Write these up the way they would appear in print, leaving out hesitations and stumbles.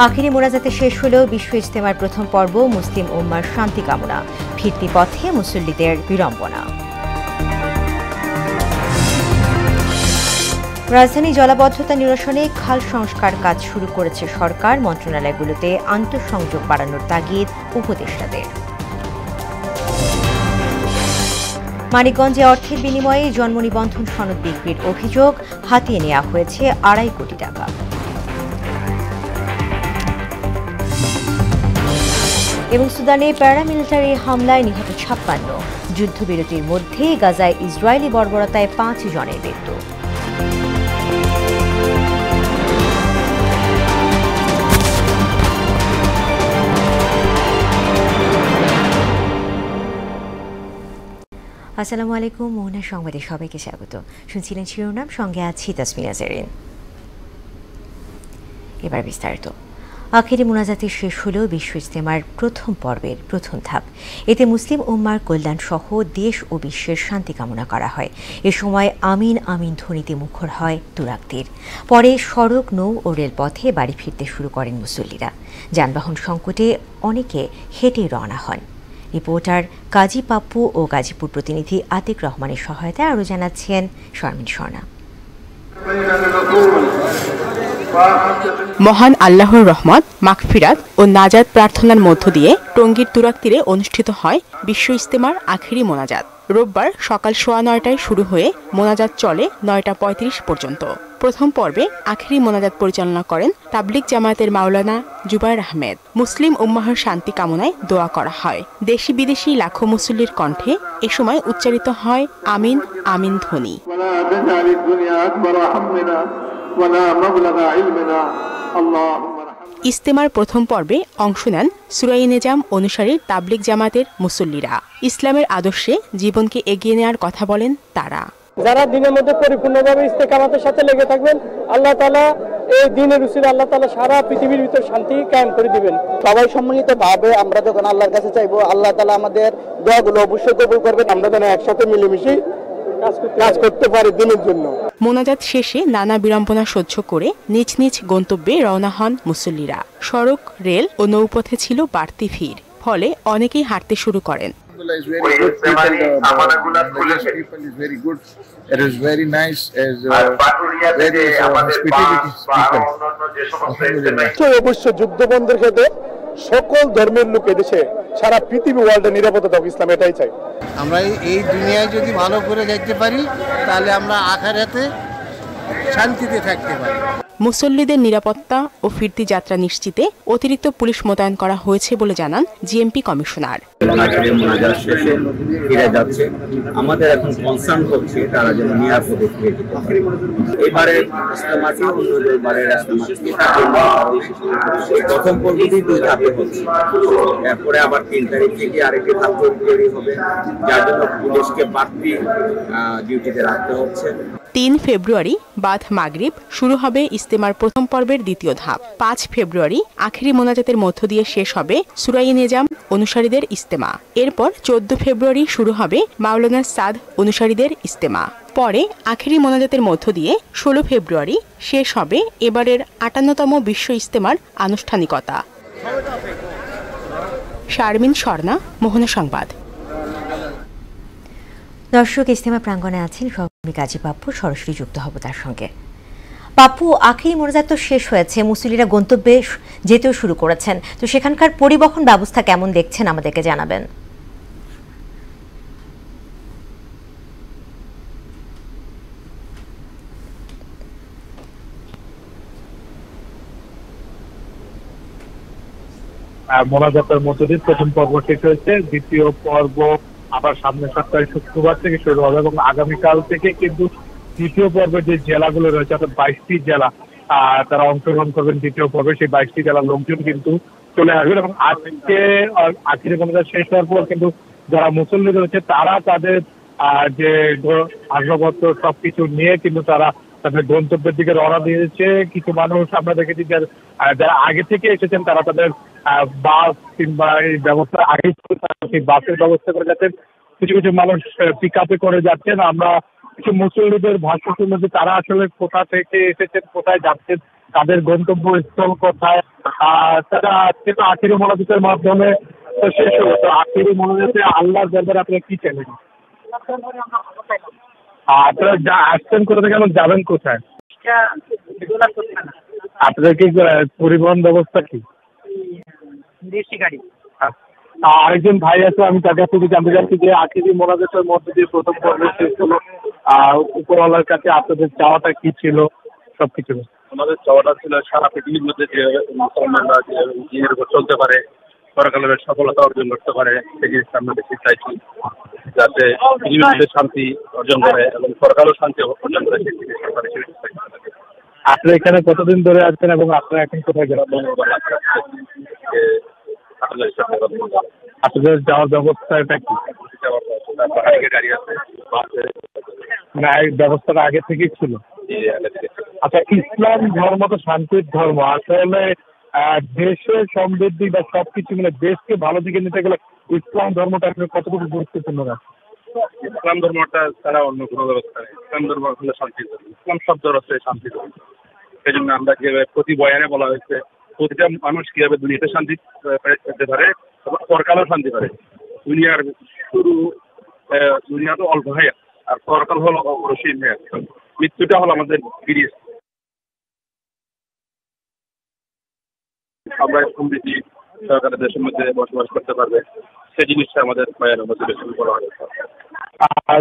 আখেরি মোনাজাতে শেষ হলেও বিশ্ব ইজতেমার প্রথম পর্ব মুসলিম উম্মার শান্তি কামনা, ফিরতি পথে মুসল্লিদের বিড়ম্বনা। রাজধানী জলাবদ্ধতা নিরসনে খাল সংস্কার কাজ শুরু করেছে সরকার, মন্ত্রণালয়গুলোতে আন্তঃসংযোগ বাড়ানোর তাগিদ উপদেষ্টাদের। মানিকগঞ্জে অর্থের বিনিময়ে জন্ম নিবন্ধন সনদ বিক্রির অভিযোগ, হাতিয়ে নেওয়া হয়েছে ২.৫ কোটি টাকা। এবং সুদানে প্যারামিলিটারি হামলায় নিহত ৫৬, যুদ্ধবিরতির মধ্যে গাজায় ইসরায়েলি বর্বরতায় ৫ জনের মৃত্যু। আসসালামু আলাইকুম, মোহনা সংবাদে সবাইকে স্বাগত। শুনছিলেন শিরোনাম, সঙ্গে আছি তাসমিনা জেরিন। এবার বিস্তারিত। আখেরি মোনাজাতে শেষ হলেও বিশ্ব ইজতেমার প্রথম পর্বের প্রথম ধাপ। এতে মুসলিম উম্মার কল্যাণ সহ দেশ ও বিশ্বের শান্তি কামনা করা হয়। এ সময় আমিন আমিন ধ্বনিতে মুখর হয় তুরাগতীর। পরে সড়ক, নৌ ও রেলপথে বাড়ি ফিরতে শুরু করেন মুসল্লিরা। যানবাহন সংকটে অনেকে হেঁটেই রওনা হন। রিপোর্টার কাজী পাপ্পু ও গাজীপুর প্রতিনিধি আতিক রহমানের সহায়তায় আরও জানাচ্ছেন শারমিন স্বর্ণা। মহান আল্লাহর রহমত, মাগফিরাত ও নাজাত প্রার্থনার মধ্য দিয়ে টঙ্গীর তুরাগতীরে অনুষ্ঠিত হয় বিশ্ব ইজতেমার আখেরি মোনাজাত। রোববার সকাল ৯:১৯টায় শুরু হয়ে মোনাজাত চলে ৯:৩৫ পর্যন্ত। প্রথম পর্বে আখেরি মোনাজাত পরিচালনা করেন তাবলিগ জামায়াতের মাওলানা জুবায়ের আহমেদ। মুসলিম উম্মাহর শান্তি কামনায় দোয়া করা হয়। দেশি বিদেশি লাখো মুসল্লির কণ্ঠে এ সময় উচ্চারিত হয় আমিন আমিন ধ্বনি। ইজতেমার প্রথম পর্বে অংশ নেন সূরা নিজাম অনুসারী তাবলিগ জামাতের মুসল্লিরা। ইসলামের আদর্শে জীবনকে এগিয়ে নেওয়ার কথা বলেন তারা। যারা দিনের মধ্যে পরিপূর্ণভাবে ইস্তেকামাতের সাথে লেগে থাকবেন, আল্লাহ তাআলা এই দিনের উসিলে আল্লাহ তাআলা সারা পৃথিবীর ভিতর শান্তি কায়েম করে দিবেন। সবাই সম্মিলিত ভাবে আমরা যখন আল্লাহর কাছে চাইবো, আল্লাহ তাআলা আমাদের দোয়াগুলো অবশ্যই কবুল করবেন। আমরা যেন একসাথে মিলেমিশে কাজ করতে পারি দিনের জন্য। মোনাজাত শেষে নানা বিড়ম্বনা সহ্য করে নিজ নিজ গন্তব্যে রওনা হন মুসল্লিরা। সড়ক, রেল ও নৌপথে ছিল বাড়তি ভিড়, ফলে অনেকেই হাঁটতে শুরু করেন। অবশ্য যুদ্ধবন্ধের ক্ষেত্রে সকল ধর্মের লোক এদেশে সারা পৃথিবী ওয়ার্ল্ডে নিরাপত্তা দাও, ইসলাম এটাই চাই। আমরা এই দুনিয়ায় যদি ভালো করে দেখতে পারি, তাহলে আমরা আখিরাতে শান্তিতে থাকতে পারি। মুসল্লিদের নিরাপত্তা ও ফিরতি যাত্রা নিশ্চিতে অতিরিক্ত পুলিশ মোতায়েন করা হয়েছে বলে জানান জিএমপি কমিশনার। আমাদের এখন কনসার্ন হচ্ছে তারা যেন নিরাপদে ফিরে যেতে পারে। এবারে প্রথম পর্বটি 2 ধাপে হচ্ছে, এরপরে আবার 3 তারিখ থেকে আরেকটি ধাপ তৈরি হবে, যার জন্য পুলিশকে বাড়তি ডিউটিতে রাখতে হচ্ছে। ৩ ফেব্রুয়ারি বাদ মাগরিব শুরু হবে ইজতেমার প্রথম পর্বের দ্বিতীয় ধাপ। ৫ ফেব্রুয়ারি আখেরি মোনাজাতের মধ্য দিয়ে শেষ হবে সূরা নিজাম অনুসারীদের ইজতেমা। এরপর ১৪ ফেব্রুয়ারি শুরু হবে মাওলানা সাদ অনুসারীদের ইজতেমা। পরে আখেরি মোনাজাতের মধ্য দিয়ে ১৬ ফেব্রুয়ারি শেষ হবে এবারের ৫৮তম বিশ্ব ইজতেমার আনুষ্ঠানিকতা। শারমিন স্বর্ণা, মোহনা সংবাদ। দর্শক, ইজতেমা প্রাঙ্গণে আছেন সহকর্মী কাজী পাপ্পু, সরাসরি যুক্ত হব তার সঙ্গে। পাপ্পু, আখেরি মোনাজাত তো শেষ হয়েছে, মুসল্লিরা গন্তব্যে যেতেও শুরু করেছেন, তো সেখানকার পরিবহন ব্যবস্থা কেমন দেখছেন আমাদেরকে জানাবেন। মোনাজাতের মধ্য দিয়ে প্রথম পর্ব শেষ হয়েছে, দ্বিতীয় পর্ব আবার সামনের সপ্তাহে শুক্রবার থেকে শুরু হবে এবং আগামীকাল থেকে কিন্তু দ্বিতীয় পর্বের যে জেলাগুলো রয়েছে, অর্থাৎ 22টি জেলা তারা অংশগ্রহণ করবেন দ্বিতীয় পর্বে। সেই 22টি জেলার লোকজন কিন্তু চলে আসবেন এবং আজকে আখেরি মোনাজাত শেষ হওয়ার পর কিন্তু যারা মুসল্লি রয়েছে তারা তাদের যে আসবাবপত্র সবকিছু নিয়ে কিন্তু তারা তাদের গন্তব্যের দিকে রওনা দিয়েছে। কিছু মানুষ আমরা দেখেছি যারা আগে থেকে এসেছেন তারা তাদের বাস কিংবা এই ব্যবস্থা আগে সেই বাসের ব্যবস্থা করে যাচ্ছেন। কিছু কিছু মানুষ পিক আপে করে যাচ্ছেন। আমরা কিছু মুসল্লিদের ভাষ্য শুনলাম যে তারা আসলে কোথা থেকে এসেছেন, কোথায় যাচ্ছেন তাদের গন্তব্যস্থল কোথায়, তারা আজকে তো আখিরি মোনাজাতের মাধ্যমে তো শেষ হলো। তো আখিরি মোনাজাতে আল্লাহর দরবারে আপনারা কি চাইলেন? আপনারা যা আসছেন কোথা থেকে, এখন যাবেন কোথায়? আপনাদের কি পরিবহন ব্যবস্থা কি? গাড়ি। আরেকজন ভাই আছে, আমি তার কাছ থেকে জানতে চাচ্ছি যে আখিরি মোনাজাতের মধ্যে দিয়ে প্রথম পর্ব শেষ হলো, উপরওয়ালার কাছে আপনাদের চাওয়াটা কি ছিল, সবকিছু? আমাদের চাওয়াটা ছিল সারা পৃথিবীর মধ্যে যে মুসলমানরা যে দিনের উপর চলতে পারে, পরকালের সফলতা অর্জন করতে পারে, সেই জিনিসটা আমরা বেশি চাইছি, যাতে পৃথিবীর মধ্যে শান্তি অর্জন করে এবং পরকালেও শান্তি অর্জন করে, সেই জিনিসটা বেশি চাইছি। আপনি এখানে কতদিন ধরে আছেন এবং আপনারা এখন কোথায় গেলেন? আপনাদের যাওয়ার ব্যবস্থাটা কি? গাড়ি আছে, না, এই ব্যবস্থাটা আগে থেকেই ছিল? আচ্ছা, ইসলাম ধর্ম তো শান্তির ধর্ম। আসলে দেশের সমৃদ্ধি বা সবকিছু মিলে দেশকে ভালো দিকে নিতে গেলে ইসলাম ধর্মটা আসলে কতটুকু গুরুত্বপূর্ণ রাখে? ইসলাম ধর্মটা ছাড়া অন্য কোনো ব্যবস্থা নেই। ইসলাম ধর্ম হলো শান্তির ধর্ম, ইসলাম শব্দ হচ্ছে শান্তি ধর্ম। সেই জন্য আমরা যেভাবে প্রতি বয়ানে বলা হয়েছে, প্রতিটা মানুষ কিভাবে দুনিয়াতে শান্তি পেতে পারে, পরকালেও শান্তি পারে। দুনিয়ার শুরু, দুনিয়া তো অল্প হয়ে, আর পরকাল হলো অবশ্যই হয়ে। মৃত্যুটা হলো আমাদের বিরিশ। আমরা সমৃদ্ধি সরকারের দেশের মধ্যে বসবাস করতে পারবে, সেই জিনিসটা আমাদের বয়ানের মধ্যে বেশি বলা হয়েছে।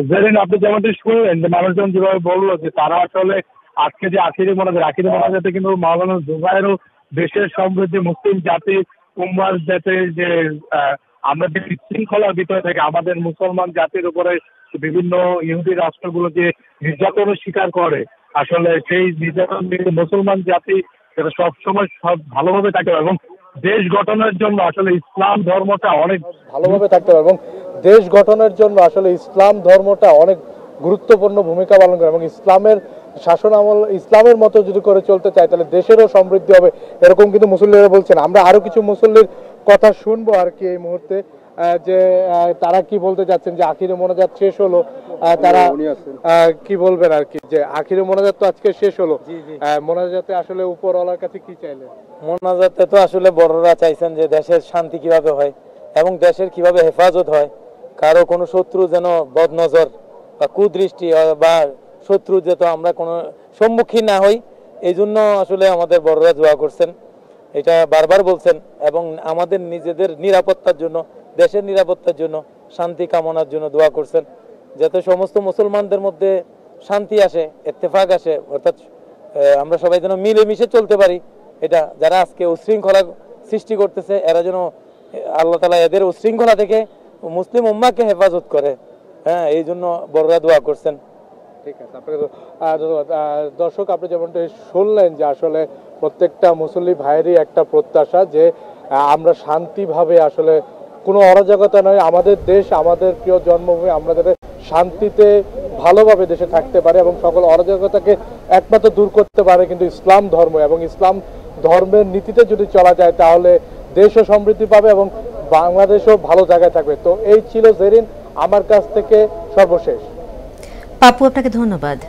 যেদিন আপনি যেমনটি শুনলেন যে মানুষজন যেভাবে বললো যে তারা আসলে আজকে যে আখিরি মোনাজাতে কিন্তু মাওলানা জুবায়েরও দেশের সমৃদ্ধি, মুসলিম জাতি উম্মার যাতে যে আমরা যে বিশৃঙ্খলার ভিতরে থেকে আমাদের মুসলমান জাতির উপরে বিভিন্ন ইহুদি রাষ্ট্রগুলো যে নির্যাতনের শিকার করে, আসলে সেই নির্যাতন মুসলমান জাতি সেটা সবসময় সব ভালোভাবে থাকে এবং দেশ গঠনের জন্য আসলে ইসলাম ধর্মটা অনেক ভালোভাবে থাকতে হবে এবং দেশ গঠনের জন্য আসলে ইসলাম ধর্মটা অনেক গুরুত্বপূর্ণ ভূমিকা পালন করে এবং ইসলামের শাসন আমল ইসলামের মতো যদি করে চলতে চায় তাহলে দেশেরও সমৃদ্ধি হবে, এরকম কিন্তু মুসল্লিরা বলছেন। আমরা আরো কিছু মুসল্লির কথা শুনবো আর কি এই মুহূর্তে, যে তারা কি বলতে চাচ্ছেন যে আখিরি মোনাজাত শেষ হলো, তারা কি বলবেন আর কি, যে আখিরি মোনাজাত তো আজকে শেষ হলো, মোনাজাতে আসলে উপরওয়ালার কাছে কি চাইলেন? মোনাজাতে তো আসলে বড়রা চাইছেন যে দেশের শান্তি কিভাবে হয় এবং দেশের কিভাবে হেফাজত হয়, কারো কোনো শত্রু যেন বদনজর বা কুদৃষ্টি বা শত্রু যেন আমরা কোনো সম্মুখীন না হই, এই জন্য আসলে আমাদের বড়রা দোয়া করছেন, এটা বারবার বলছেন এবং আমাদের নিজেদের নিরাপত্তার জন্য, দেশের নিরাপত্তার জন্য, শান্তি কামনার জন্য দোয়া করছেন, যাতে সমস্ত মুসলমানদের মধ্যে শান্তি আসে, ইত্তেফাক আসে, অর্থাৎ আমরা সবাই যেন মিলেমিশে চলতে পারি। এটা যারা আজকে উশৃঙ্খলা সৃষ্টি করতেছে, এরা যেন আল্লাহ তাআলা এদের উশৃঙ্খলা থেকে মুসলিম উম্মাহকে হেফাজত করে, হ্যাঁ, এই জন্য বড়রা দোয়া করছেন। ঠিক আছে, আপনাকে ধন্যবাদ। দর্শক, আপনি যেমনটা শুনলেন যে আসলে প্রত্যেকটা মুসল্লি ভাইয়েরই একটা প্রত্যাশা যে আমরা শান্তিভাবে, আসলে কোনো অরাজকতা নয়, আমাদের দেশ, আমাদের প্রিয় জন্মভূমি, আমরা যাতে শান্তিতে ভালোভাবে দেশে থাকতে পারে এবং সকল অরাজকতাকে একমাত্র দূর করতে পারে কিন্তু ইসলাম ধর্ম, এবং ইসলাম ধর্মের নীতিতে যদি চলা যায় তাহলে দেশও সমৃদ্ধি পাবে এবং বাংলাদেশও ভালো জায়গায় থাকবে। তো এই ছিল জেরিন আমার কাছ থেকে সর্বশেষ। পাপু, আপনাকে ধন্যবাদ।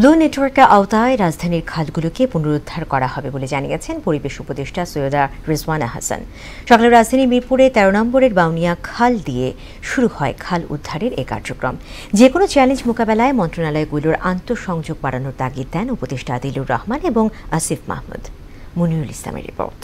ব্লু নেটওয়ার্কের আওতায় রাজধানীর খালগুলোকে পুনরুদ্ধার করা হবে বলে জানিয়েছেন পরিবেশ উপদেষ্টা সৈয়দা রিজওয়ানা হাসান। সকালে রাজধানীর মিরপুরে ১৩ নম্বরের বাউনিয়া খাল দিয়ে শুরু হয় খাল উদ্ধারের এ কার্যক্রম। যে কোনো চ্যালেঞ্জ মোকাবেলায় মন্ত্রণালয়গুলোর আন্তঃসংযোগ বাড়ানোর তাগিদ দেন উপদেষ্টা আদিলুর রহমান এবং আসিফ মাহমুদ। মুনিরুল ইসলামের রিপোর্ট।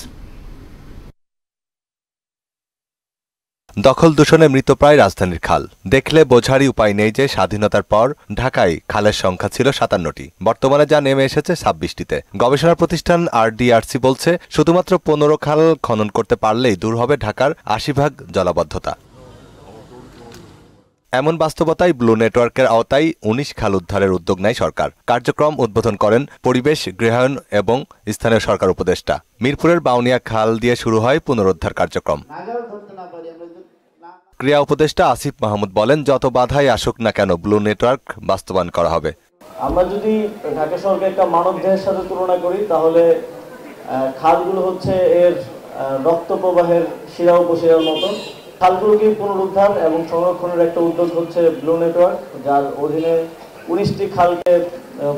দখল দূষণে মৃতপ্রায় রাজধানীর খাল দেখলে বোঝারই উপায় নেই যে স্বাধীনতার পর ঢাকায় খালের সংখ্যা ছিল ৫৭টি, বর্তমানে যা নেমে এসেছে ২৬টিতে। গবেষণা প্রতিষ্ঠান RDRC বলছে শুধুমাত্র ১৫ খাল খনন করতে পারলেই দূর হবে ঢাকার ৮০% জলাবদ্ধতা। এমন বাস্তবতায় ব্লু নেটওয়ার্কের আওতায় ১৯ খাল উদ্ধারের উদ্যোগ নেয় সরকার। কার্যক্রম উদ্বোধন করেন পরিবেশ, গৃহায়ন এবং স্থানীয় সরকার উপদেষ্টা। মিরপুরের বাউনিয়া খাল দিয়ে শুরু হয় পুনরুদ্ধার কার্যক্রম। ক্রিয়া উপদেষ্টা আসিফ মাহমুদ বলেন, যত বাধাই আসুক না কেন ব্লু নেটওয়ার্ক বাস্তবায়ন করা হবে। আমরা যদি ঢাকা শহরকে একটা মানবদেহের সাথে তুলনা করি তাহলে খালগুলো হচ্ছে এর রক্ত প্রবাহের শিরা উপশিরার মতো। খালগুলোকে পুনরুদ্ধার এবং সংরক্ষণের একটা উদ্যোগ হচ্ছে ব্লু নেটওয়ার্ক, যার অধীনে 19টি খালকে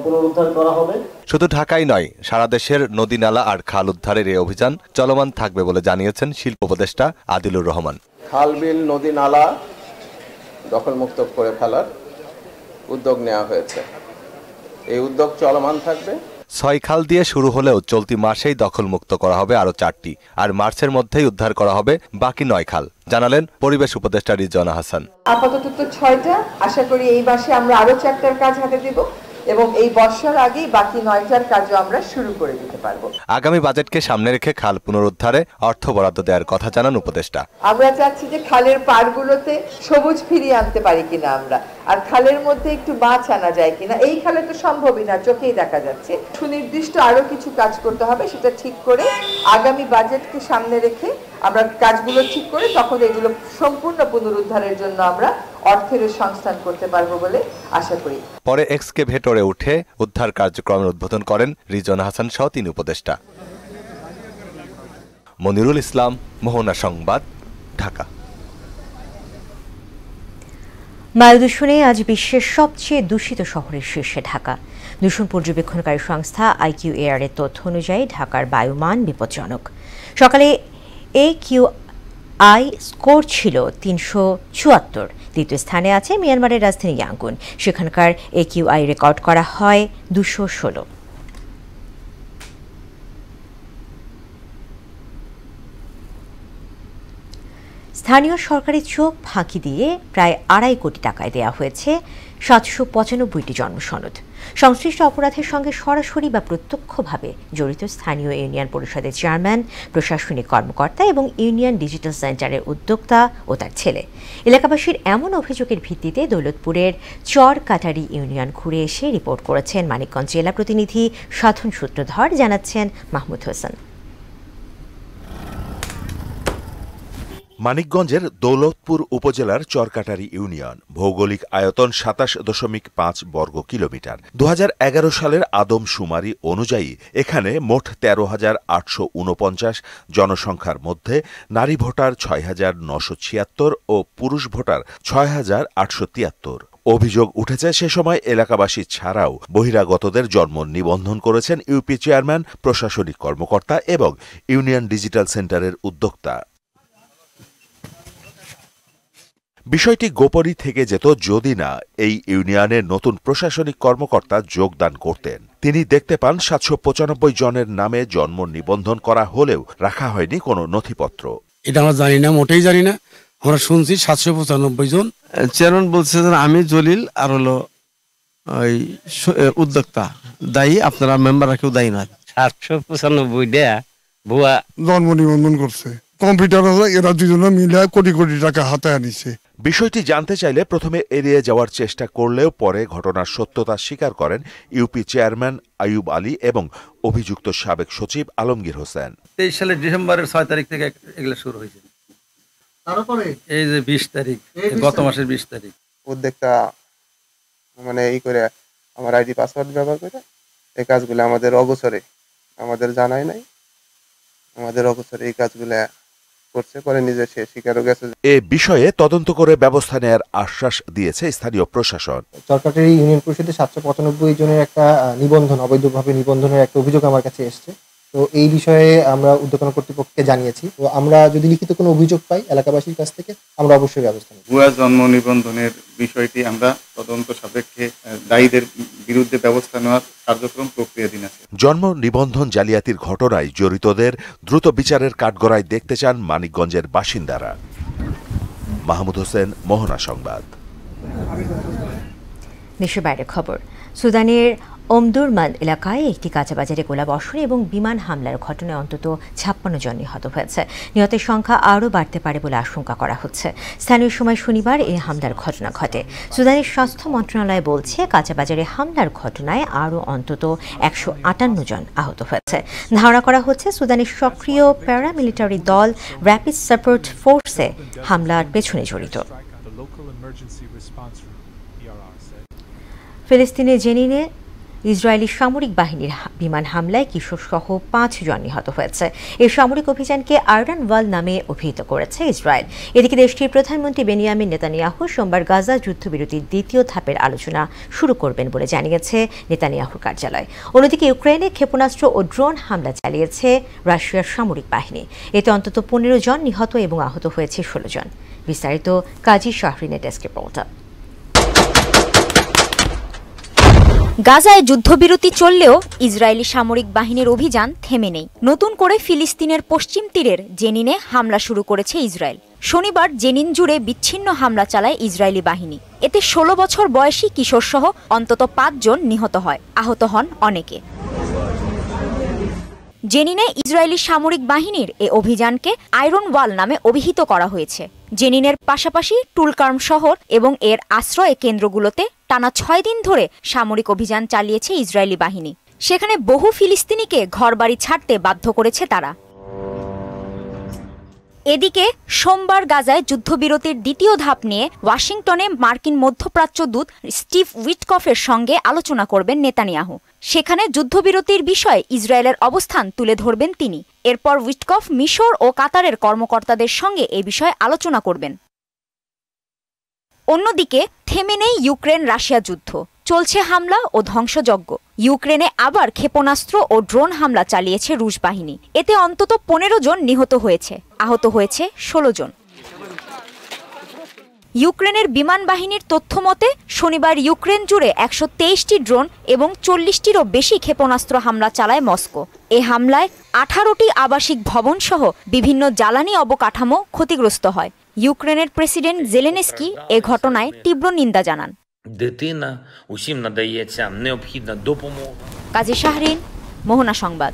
পুনরুদ্ধার করা হবে। শুধু ঢাকাই নয়, সারা দেশের নদী নালা আর খাল উদ্ধারের এই অভিযান চলমান থাকবে বলে জানিয়েছেন শিল্প উপদেষ্টা আদিলুর রহমান। খাল বিল নদী নালা দখলমুক্ত করে ফেলার উদ্যোগ নেওয়া হয়েছে, এই উদ্যোগ চলমান থাকবে। 6 খাল দিয়ে শুরু হলেও চলতি মাসেই দখলমুক্ত করা হবে আরো 4টি, আর মার্চের মধ্যেই উদ্ধার করা হবে বাকি 9 খাল, জানালেন পরিবেশ উপদেষ্টা রিজওয়ানা হাসান। আপাতত তো 6টা, আশা করি এই মাসে আমরা আরো 4টার কাজ হাতে দেব এবং এই বর্ষার আগেই বাকি 9টার কাজও আমরা শুরু করে দিতে পারবো। আগামী বাজেটকে সামনে রেখে খাল পুনরুদ্ধারে অর্থ বরাদ্দ দেওয়ার কথা জানান উপদেষ্টা। আমরা চাচ্ছি যে খালের পাড়গুলোতে সবুজ ফিরিয়ে আনতে পারি কিনা আমরা, আর খালের মধ্যে একটু মাছ আনা যায় কিনা। এই খালে তো সম্ভবই না, চোখেই দেখা যাচ্ছে। সুনির্দিষ্ট আরো কিছু কাজ করতে হবে, সেটা ঠিক করে আগামী বাজেটকে সামনে রেখে আমরা কাজগুলো ঠিক করে তখন এগুলো সম্পূর্ণ পুনরুদ্ধারের জন্য আমরা অর্থের সংস্থান করতে পারবো বলে আশা করি। পরে এক্সকেভেটরে উঠে উদ্ধার কার্যক্রমের উদ্বোধন করেন রিজওয়ানা হাসান সহ 3 উপদেষ্টা। মনিরুল ইসলাম, মোহনা সংবাদ, ঢাকা। বায়ু দূষণে আজ বিশ্বের সবচেয়ে দূষিত শহরের শীর্ষে ঢাকা। দূষণ পর্যবেক্ষণকারী সংস্থা IQAir এর তথ্য অনুযায়ী ঢাকার বায়ুমান বিপজ্জনক। সকালে AQI স্কোর ছিল 374, দ্বিতীয় স্থানে আছে মিয়ানমারের রাজধানী ইয়াঙ্গুন, সেখানকার AQI রেকর্ড করা হয় 216। স্থানীয় সরকারি চোখ ফাঁকি দিয়ে প্রায় 2.5 কোটি টাকায় দেওয়া হয়েছে 795টি জন্মসনদ। সংশ্লিষ্ট অপরাধের সঙ্গে সরাসরি বা প্রত্যক্ষভাবে জড়িত স্থানীয় ইউনিয়ন পরিষদের চেয়ারম্যান, প্রশাসনিক কর্মকর্তা এবং ইউনিয়ন ডিজিটাল সেন্টারের উদ্যোক্তা ও তার ছেলে। এলাকাবাসীর এমন অভিযোগের ভিত্তিতে দৌলতপুরের চরকাটারি ইউনিয়ন ঘুরে এসে রিপোর্ট করেছেন মানিকগঞ্জ জেলা প্রতিনিধি সাধন সূত্রধর, জানাচ্ছেন মাহমুদ হোসেন। মানিকগঞ্জের দৌলতপুর উপজেলার চরকাটারি ইউনিয়ন ভৌগোলিক আয়তন 27.5 বর্গ কিলোমিটার। 2011 সালের আদমশুমারি অনুযায়ী এখানে মোট 13,849 জনসংখ্যার মধ্যে নারী ভোটার 6,976 ও পুরুষ ভোটার 6,873। অভিযোগ উঠেছে সে সময় এলাকাবাসী ছাড়াও বহিরাগতদের জন্ম নিবন্ধন করেছেন ইউপি চেয়ারম্যান, প্রশাসনিক কর্মকর্তা এবং ইউনিয়ন ডিজিটাল সেন্টারের উদ্যোক্তা। বিষয়টি গোপনই থেকে যেত যদি না এই ইউনিয়নের নতুন প্রশাসনিক কর্মকর্তা যোগদান করতেন। তিনি দেখতে পান 795 জনের নামে জন্ম নিবন্ধন করা হলেও রাখা হয়নি কোনো নথিপত্র। এটা আমরা জানি না, মোটেই জানি না। আমরা শুনছি 795 জন। চেয়ারম্যান বলছে যে আমি জলিল আর হলো ওই উদ্যোক্তা দায়ী, আপনারা মেম্বাররা কেউ দায়ী নয়। 795টা ভুয়া জন্ম নিবন্ধন করছে। কম্পিউটার এরা দুজনে মিলে কোটি কোটি টাকা হাতে আনিছে। বিষয়টি জানতে চাইলে প্রথমে এড়িয়ে যাওয়ার চেষ্টা করলেও পরে ঘটনার সত্যতা স্বীকার করেন ইউপি চেয়ারম্যান আইয়ুব আলী এবং অভিযুক্ত সাবেক সচিব আলমগীর হোসেন। 23 সালের ডিসেম্বরের 6 তারিখ থেকে এগুলো শুরু হয়েছে। তারপরে এই যে 20 তারিখ, গত মাসের 20 তারিখ উদ্যোক্তা মানে এই করে আমার আইডি পাসওয়ার্ড ব্যবহার করে এই কাজগুলো আমাদের অগোচরে, আমাদের জানাই নাই, আমাদের অগোচরে এই কাজগুলো করছে, পরে নিজে সে স্বীকারও গেছে। এ বিষয়ে তদন্ত করে ব্যবস্থা নেয়ার আশ্বাস দিয়েছে স্থানীয় প্রশাসন। চরকাটারি ইউনিয়ন পরিষদে 795 জনের একটা নিবন্ধন, অবৈধভাবে নিবন্ধনের একটা অভিযোগ আমার কাছে এসছে। তো এই বিষয়ে আমরা উদ্যোক্তা কর্তৃপক্ষকে জানিয়েছি। তো আমরা যদি লিখিত কোনো অভিযোগ পাই এলাকাবাসীর কাছ থেকে আমরা অবশ্যই ব্যবস্থা নেব। ভুয়া জন্ম নিবন্ধনের বিষয়টি আমরা তদন্ত সাপেক্ষে দায়ীদের বিরুদ্ধে ব্যবস্থা নেওয়ার কার্যক্রম প্রক্রিয়াধীন আছে। জন্ম নিবন্ধন জালিয়াতির ঘটনায় জড়িতদের দ্রুত বিচারের কাঠগড়ায় দেখতে চান মানিকগঞ্জের বাসিন্দারা। মাহমুদ হোসেন, মোহনা সংবাদ। দেশের বাইরের খবর। সুদানের ওমদুরমান এলাকায় একটি কাঁচাবাজারে গোলাবর্ষণ এবং বিমান হামলার ঘটনায় অন্তত 56 জন নিহত হয়েছে। নিহতের সংখ্যা আরও বাড়তে পারে বলে আশঙ্কা করা হচ্ছে। স্থানীয় সময় শনিবার এই হামলার ঘটনা ঘটে। সুদানের স্বাস্থ্য মন্ত্রণালয় বলছে কাঁচাবাজারে হামলার ঘটনায় আরও অন্তত 158 জন আহত হয়েছে। ধারণা করা হচ্ছে সুদানের সক্রিয় প্যারামিলিটারি দল র্যাপিড সাপোর্ট ফোর্সে হামলার পেছনে জড়িত। ফিলিস্তিনের জেনিনে ইসরায়েলি সামরিক বাহিনীর বিমান হামলায় কিশোরসহ 5 জন নিহত হয়েছে। এই সামরিক অভিযানকে আয়রন ওয়াল নামে অভিহিত করেছে ইসরায়েল। এদিকে দেশটির প্রধানমন্ত্রী বেনিয়ামিন নেতানিয়াহু সোমবার গাজা যুদ্ধবিরতির দ্বিতীয় ধাপের আলোচনা শুরু করবেন বলে জানিয়েছে নেতানিয়াহুর কার্যালয়। অন্যদিকে ইউক্রেনে ক্ষেপণাস্ত্র ও ড্রোন হামলা চালিয়েছে রাশিয়ার সামরিক বাহিনী। এতে অন্তত 15 জন নিহত এবং আহত হয়েছে 16 জন। বিস্তারিত কাজী শাহরিনের ডেস্ক রিপোর্ট। গাজায় যুদ্ধবিরতি চললেও ইসরায়েলি সামরিক বাহিনীর অভিযান থেমে নেই। নতুন করে ফিলিস্তিনের পশ্চিম তীরের জেনিনে হামলা শুরু করেছে ইসরায়েল। শনিবার জেনিন জুড়ে বিচ্ছিন্ন হামলা চালায় ইসরায়েলি বাহিনী। এতে 16 বছর বয়সী কিশোরসহ অন্তত 5 জন নিহত হয়, আহত হন অনেকে। জেনিনে ইসরায়েলি সামরিক বাহিনীর এ অভিযানকে আয়রন ওয়াল নামে অভিহিত করা হয়েছে। জেনিনের পাশাপাশি টুলকার্ম শহর এবং এর আশ্রয় কেন্দ্রগুলোতে টানা 6 দিন ধরে সামরিক অভিযান চালিয়েছে ইসরায়েলি বাহিনী। সেখানে বহু ফিলিস্তিনিকে ঘরবাড়ি ছাড়তে বাধ্য করেছে তারা। এদিকে সোমবার গাজায় যুদ্ধবিরতির দ্বিতীয় ধাপ নিয়ে ওয়াশিংটনে মার্কিন মধ্যপ্রাচ্য দূত স্টিভ উইটকফের সঙ্গে আলোচনা করবেন নেতানিয়াহু। সেখানে যুদ্ধবিরতির বিষয়ে ইসরায়েলের অবস্থান তুলে ধরবেন তিনি। এরপর উইটকফ মিশর ও কাতারের কর্মকর্তাদের সঙ্গে এ বিষয়ে আলোচনা করবেন। অন্যদিকে থেমে নেই ইউক্রেন রাশিয়া যুদ্ধ, চলছে হামলা ও ধ্বংসযজ্ঞ। ইউক্রেনে আবার ক্ষেপণাস্ত্র ও ড্রোন হামলা চালিয়েছে রুশ বাহিনী। এতে অন্তত 15 জন নিহত হয়েছে, আহত হয়েছে 16 জন। ইউক্রেনের বিমান বাহিনীর তথ্য মতে শনিবার ইউক্রেন জুড়ে 123টি ড্রোন এবং 40টিরও বেশি ক্ষেপণাস্ত্র হামলা চালায় মস্কো। এ হামলায় 18টি আবাসিক ভবন সহ বিভিন্ন জ্বালানি অবকাঠামো ক্ষতিগ্রস্ত হয়। ইউক্রেনের প্রেসিডেন্ট জেলেনস্কি এ ঘটনায় তীব্র নিন্দা জানান। কাজী শাহরিন, মোহনা সংবাদ।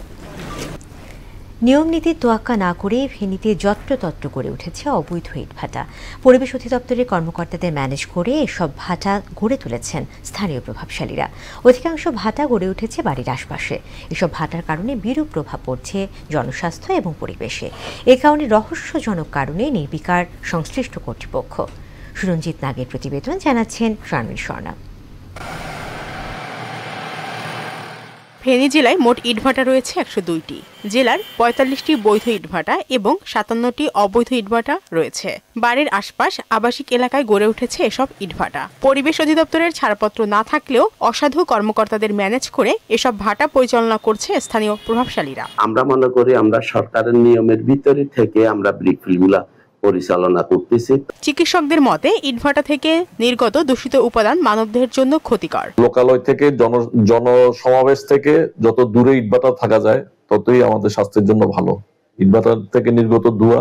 নিয়মনীতির তোয়াক্কা না করে ফেনীতে যত্রতত্র গড়ে উঠেছে অবৈধ ইটভাটা। পরিবেশ অধিদপ্তরের কর্মকর্তাদের ম্যানেজ করে এসব ভাটা গড়ে তুলেছেন স্থানীয় প্রভাবশালীরা। অধিকাংশ ভাটা গড়ে উঠেছে বাড়ির আশপাশে। এসব ভাটার কারণে বিরূপ প্রভাব পড়ছে জনস্বাস্থ্য এবং পরিবেশে। এ কারণে রহস্যজনক কারণে নির্বিকার সংশ্লিষ্ট কর্তৃপক্ষ। সুরঞ্জিত নাগের প্রতিবেদন, জানাচ্ছেন শারমিন স্বর্ণা। ফেনী জেলায় মোট ইটভাটা রয়েছে 102টি। জেলার 45টি বৈধ ইটভাটা এবং 57টি অবৈধ ইটভাটা রয়েছে। বাড়ির আশপাশ আবাসিক এলাকায় গড়ে উঠেছে এসব ইটভাটা। পরিবেশ অধিদপ্তরের ছাড়পত্র না থাকলেও অসাধু কর্মকর্তাদের ম্যানেজ করে এসব ভাটা পরিচালনা করছে স্থানীয় প্রভাবশালীরা। আমরা মনে করি আমরা সরকারের নিয়মের ভিতরে থেকে আমরা ব্রিকফিলগুলা পরিচালনা করতেছি। চিকিৎসকদের মতে ইটভাটা থেকে নির্গত দূষিত উপাদান মানবদেহের জন্য ক্ষতিকর। লোকালয় থেকে জনসমাবেশ থেকে যত দূরে ইটভাটা থাকা যায় ততই আমাদের স্বাস্থ্যের জন্য ভালো। ইটভাটা থেকে নির্গত ধোঁয়া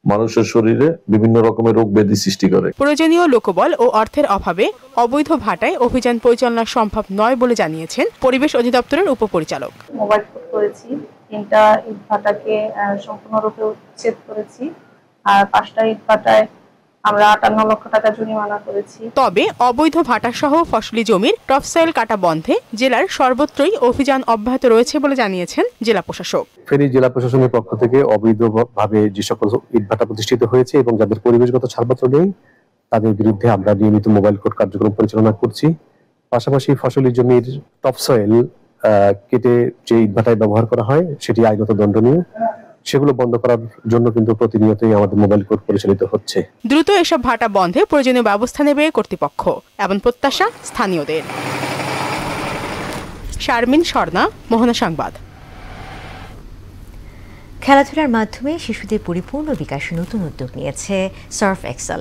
মানুষের শরীরে বিভিন্ন রকমের রোগ ব্যাধি সৃষ্টি করে। প্রয়োজনীয় লোকবল ও অর্থের অভাবে অবৈধ ভাটায় অভিযান পরিচালনা সম্ভব নয় বলে জানিয়েছেন পরিবেশ অধিদপ্তরের উপপরিচালক। মোবাইল করেছি, 3টা ইটভাটাকে সম্পূর্ণরূপে উচ্ছেদ করেছি আর 5টা ইটভাটায় আমরা 58 লক্ষ টাকা জরিমানা করেছি। তবে অবৈধ ভাটা সহ ফসলি জমির টপসয়েল কাটা বন্ধে জেলার সর্বত্রই অভিযান অব্যাহত রয়েছে বলে জানিয়েছেন জেলা প্রশাসক। ফেনী জেলা প্রশাসনের পক্ষ থেকে অবৈধভাবে যে সকল ইটভাটা প্রতিষ্ঠিত হয়েছে এবং যাদের পরিবেশগত ছাড়পত্র নেই তাদের বিরুদ্ধে আমরা নিয়মিত মোবাইল কোর্ট কার্যক্রম পরিচালনা করছি। পাশাপাশি ফসলি জমির টপসয়েল কেটে যে ইটভাটায় ব্যবহার করা হয় সেটি আইনত দণ্ডনীয়। সেগুলো বন্ধ করার জন্য কিন্তু প্রতিনিয়তই আমাদের মোবাইল কোর্ট পরিচালিত হচ্ছে। দ্রুত এসব ভাটা বন্ধে প্রয়োজনীয় ব্যবস্থা নেবে কর্তৃপক্ষ, এমন প্রত্যাশা স্থানীয়দের। শারমিন স্বর্ণা, মোহনা সংবাদ। খেলাধুলার মাধ্যমে শিশুদের পরিপূর্ণ বিকাশে নতুন উদ্যোগ নিয়েছে সার্ফ এক্সেল।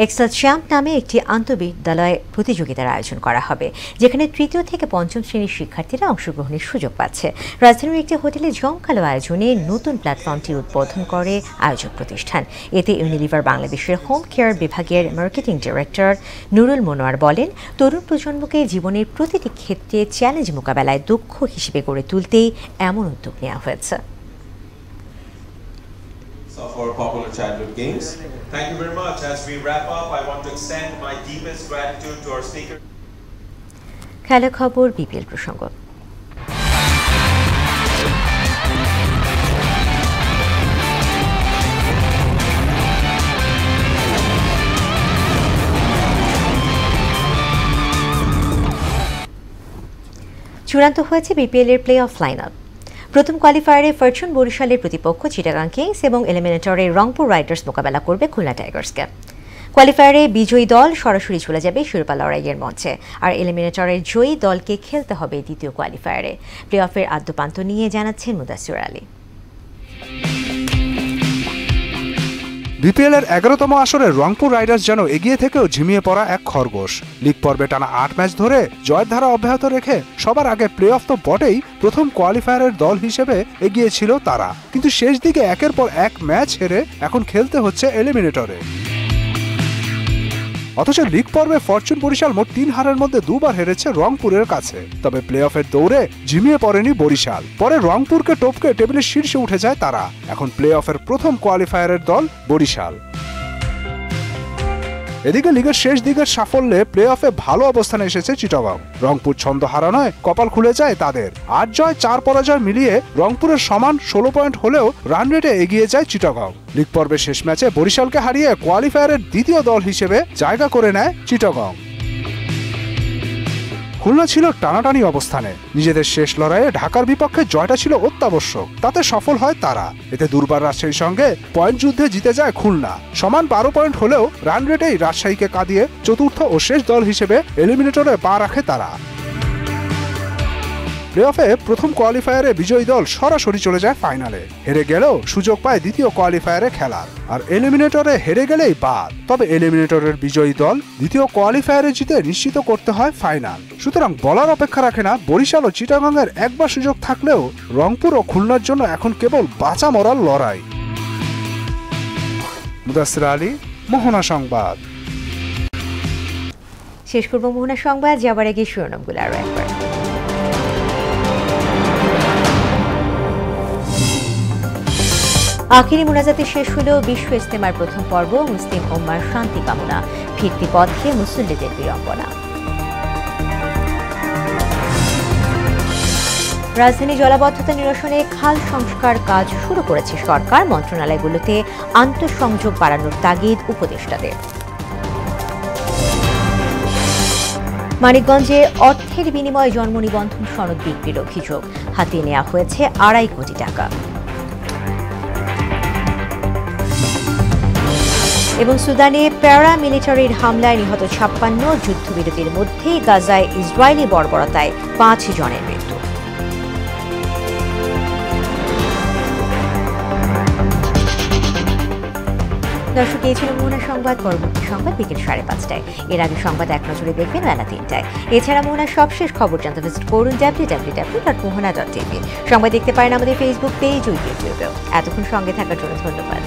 এক্সেল চ্যাম্প নামে একটি আন্তঃবিদ্যালয় প্রতিযোগিতার আয়োজন করা হবে, যেখানে 3য় থেকে 5ম শ্রেণীর শিক্ষার্থীরা অংশগ্রহণের সুযোগ পাচ্ছে। রাজধানীর একটি হোটেলে জমকালো আয়োজনে নতুন প্ল্যাটফর্মটি উদ্বোধন করে আয়োজক প্রতিষ্ঠান। এতে ইউনিলিভার বাংলাদেশের হোম কেয়ার বিভাগের মার্কেটিং ডিরেক্টর নুরুল মনোয়ার বলেন, তরুণ প্রজন্মকে জীবনের প্রতিটি ক্ষেত্রে চ্যালেঞ্জ মোকাবেলায় দক্ষ হিসেবে গড়ে তুলতেই এমন উদ্যোগ নেওয়া হয়েছে। Of our popular childhood games. Thank you very much. As we wrap up, I want to extend my deepest gratitude to our speaker. খেলা খবর, বিপিএল প্রসঙ্গ। চূড়ান্ত হয়েছে বিপিএল এর প্লে অফ লাইন আপ। প্রথম কোয়ালিফায়ারে ফরচুন বরিশালের প্রতিপক্ষ চিটাগাং কিংস এবং এলিমিনেটরে রংপুর রাইডার্স মোকাবেলা করবে খুলনা টাইগার্সকে। কোয়ালিফায়ারে বিজয়ী দল সরাসরি চলে যাবে শিরোপা লড়াইয়ের মঞ্চে, আর এলিমিনেটরের জয়ী দলকে খেলতে হবে দ্বিতীয় কোয়ালিফায়ারে। প্লে অফের আদ্যপান্ত নিয়ে জানাচ্ছেন মুদাসসির আলী। বিপিএল এর 11তম আসরে রংপুর রাইডার্স যেন এগিয়ে থেকেও ঝিমিয়ে পড়া এক খরগোশ। লিগ পর্বে টানা 8 ম্যাচ ধরে জয়ের ধারা অব্যাহত রেখে সবার আগে প্লে অফ তো বটেই, প্রথম কোয়ালিফায়ারের দল হিসেবে এগিয়ে ছিল তারা, কিন্তু শেষ দিকে একের পর এক ম্যাচ হেরে এখন খেলতে হচ্ছে এলিমিনেটরে। অথচ লিগ পর্বে ফরচুন বরিশাল মোট 3 হারের মধ্যে 2 বার হেরেছে রংপুরের কাছে। তবে প্লে অফের দৌড়ে ঝিমিয়ে পড়েনি বরিশাল, পরে রংপুরকে টপকে টেবিলের শীর্ষে উঠে যায় তারা। এখন প্লে অফের প্রথম কোয়ালিফায়ারের দল বরিশাল। এদিকে লিগের শেষ দিকের সাফল্যে প্লে অফে ভালো অবস্থানে এসেছে চিটাগাং। রংপুর ছন্দ হারানোয় কপাল খুলে যায় তাদের। 8 জয় 4 পরাজয় মিলিয়ে রংপুরের সমান 16 পয়েন্ট হলেও রান রেটে এগিয়ে যায় চিটাগাং। লিগ পর্বের শেষ ম্যাচে বরিশালকে হারিয়ে কোয়ালিফায়ারের দ্বিতীয় দল হিসেবে জায়গা করে নেয় চিটাগাং। খুলনা ছিল টানাটানি অবস্থানে। নিজেদের শেষ লড়াইয়ে ঢাকার বিপক্ষে জয়টা ছিল অত্যাবশ্যক, তাতে সফল হয় তারা। এতে দুর্বার রাজশাহীর সঙ্গে পয়েন্ট যুদ্ধে জিতে যায় খুলনা। সমান 12 পয়েন্ট হলেও রান রেটেই রাজশাহীকে কাঁদিয়ে চতুর্থ ও শেষ দল হিসেবে এলিমিনেটরে পা রাখে তারা। প্লে অফে প্রথম কোয়ালিফায়ারে বিজয়ী দল সরাসরি চলে যায় ফাইনালে। হেরে গেলেও সুযোগ পায় দ্বিতীয় কোয়ালিফায়ারে খেলার, আর এলিমিনেটরে হেরে গেলেই বাদ। তবে এলিমিনেটরের বিজয়ী দল দ্বিতীয় কোয়ালিফায়ারে জিতে নিশ্চিত করতে হয় ফাইনাল। সুতরাং বলার অপেক্ষা রাখে না বরিশাল ও চিটাগাংয়ের একবার সুযোগ থাকলেও রংপুর ও খুলনার জন্য এখন কেবল বাঁচা মরার লড়াই। মুদাসসির আলী, মোহনা সংবাদ। শেষ করব মোহনা সংবাদ, যাবার আগে শিরোনামগুলো আরো একবার। আখিরি মোনাজাতে শেষ হল বিশ্ব ইজতেমার প্রথম পর্ব। মুসলিম উম্মার শান্তি কামনা, ফিরতি পথে মুসল্লিদের বিড়ম্বনা। রাজধানী জলাবদ্ধতা নিরসনে খাল সংস্কার কাজ শুরু করেছে সরকার। মন্ত্রণালয়গুলোতে আন্তঃসংযোগ বাড়ানোর তাগিদ উপদেষ্টাদের। মানিকগঞ্জে অর্থের বিনিময়ে জন্ম নিবন্ধন সনদ বিক্রির অভিযোগ, হাতিয়ে নেওয়া হয়েছে 2.5 কোটি টাকা। এবং সুদানে প্যারামিলিটারির হামলায় নিহত 56, যুদ্ধবিরতির মধ্যেই গাজায় ইসরায়েলি বর্বরতায় 5 জনের মৃত্যু। দর্শক, এই ছিল মোহনা সংবাদ। পরবর্তী সংবাদ বিকেল 5:30টায়। এর আগে সংবাদ এক নজরে দেখবেন বেলা 3টায়। এছাড়া মোহনার সবশেষ খবর জানতে ভিজিট করুন www.mohana.tv। সংবাদ দেখতে পারেন আমাদের ফেসবুক পেজ ও ইউটিউবেও। এতক্ষণ সঙ্গে থাকার জন্য ধন্যবাদ।